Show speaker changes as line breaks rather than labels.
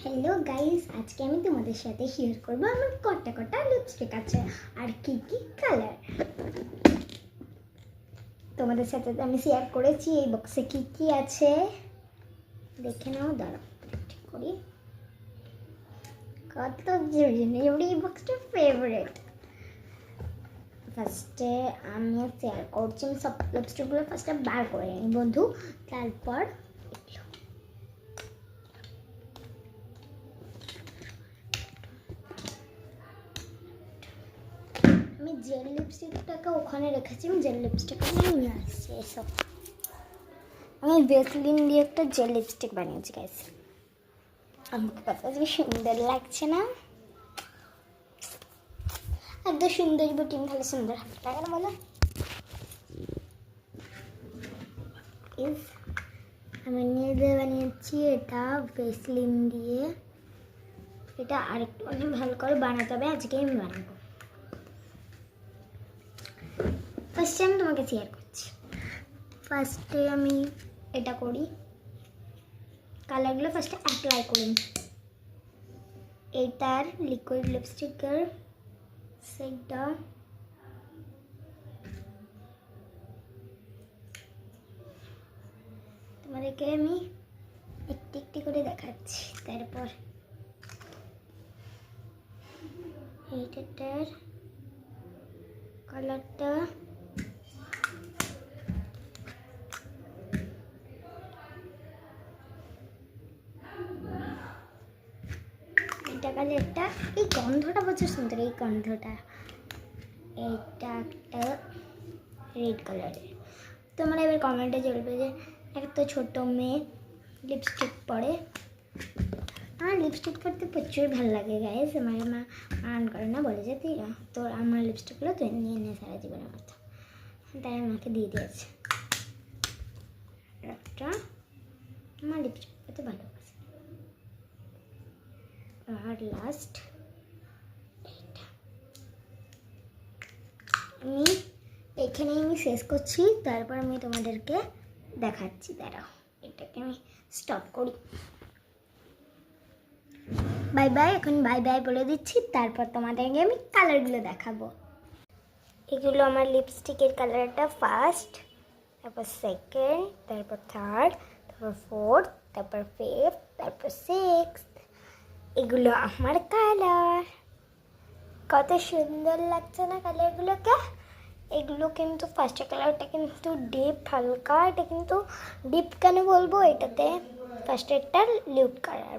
Hello guys, আজকে আমি তোমাদের সাথে শেয়ার করবো আমার কটা কটা লিপস্টিক আছে আর কি কি কালার। তোমাদের সাথে আমি শেয়ার করেছি এই বক্সে কি কি আছে, দেখে নাও। দাঁড়াও ঠিক করি। কত জরুরি এই বক্সটা ফেভারিট। ফার্স্টে আমি শেয়ার করছি, আমি সব লিপস্টিকগুলো ফার্স্টে বার করে নিই বন্ধু, তারপর আমি জেল লিপস্টিকটাকে ওখানে রেখেছি, আমি জেল লিপস্টিকটা নিয়ে আসছি। এসব আমি ভেসলিন দিয়ে একটা জেল লিপস্টিক বানিয়েছি গাইস। আমাকে কত যে সুন্দর লাগছে না, একদম সুন্দরী বুটিং খালি সুন্দর লাগে না বলো। আমি নিজে বানিয়েছি এটা ভেসলিন দিয়ে। এটা আরেকটু অনেক ভালো করে বানাতে হবে, আজকে আমি বানাবো। ফার্স্টে আমি তোমাকে শেয়ার করছি। ফার্স্টে আমি এটা করি, কালারগুলো ফার্স্টে অ্যাপ্লাই করি। এটার লিকুইড লিপস্টিকের সেটটা তোমাদেরকে আমি একটি একটি করে দেখাচ্ছি। তারপর এইটার কালারটা এটা কালারটা, এই গন্ধটা প্রচুর সুন্দর। এই গন্ধটা এইটা একটা রেড কালারের। তোমরা এবার কমেন্টে চলবে যে একটা ছোট মেয়ে লিপস্টিক পরে। আমার লিপস্টিক পরতে প্রচুর ভালো লাগে গাইস। আমার মা আন করে না, বলে যে তুই তোর আমার লিপস্টিকগুলো তুই নিয়ে নে সারা জীবনের মতো, তাই আমাকে দিয়ে দিয়েছে। একটা আমার লিপস্টিক পরতে ভালোবাসে। আর লাস্ট আমি এখানে আমি শেষ করছি, তারপর আমি তোমাদেরকে দেখাচ্ছি। দাঁড়াও এটাকে আমি স্টপ করি। বাই বাই, এখন বাই বাই বলে দিচ্ছি, তারপর তোমাদেরকে আমি কালারগুলো দেখাবো। এগুলো আমার লিপস্টিকের কালারটা ফার্স্ট, তারপর সেকেন্ড, তারপর থার্ড, তারপর ফোর্থ, তারপর ফিফথ, তারপর সিক্সথ। এগুলো আমার কালার। কত সুন্দর লাগছে না কালারগুলোকে। এগুলো কিন্তু ফার্স্ট কালারটা কিন্তু ডিপ হালকা, এটা কিন্তু ডিপ কেন বলবো, এটাতে ফার্স্ট একটা লিউড কালার।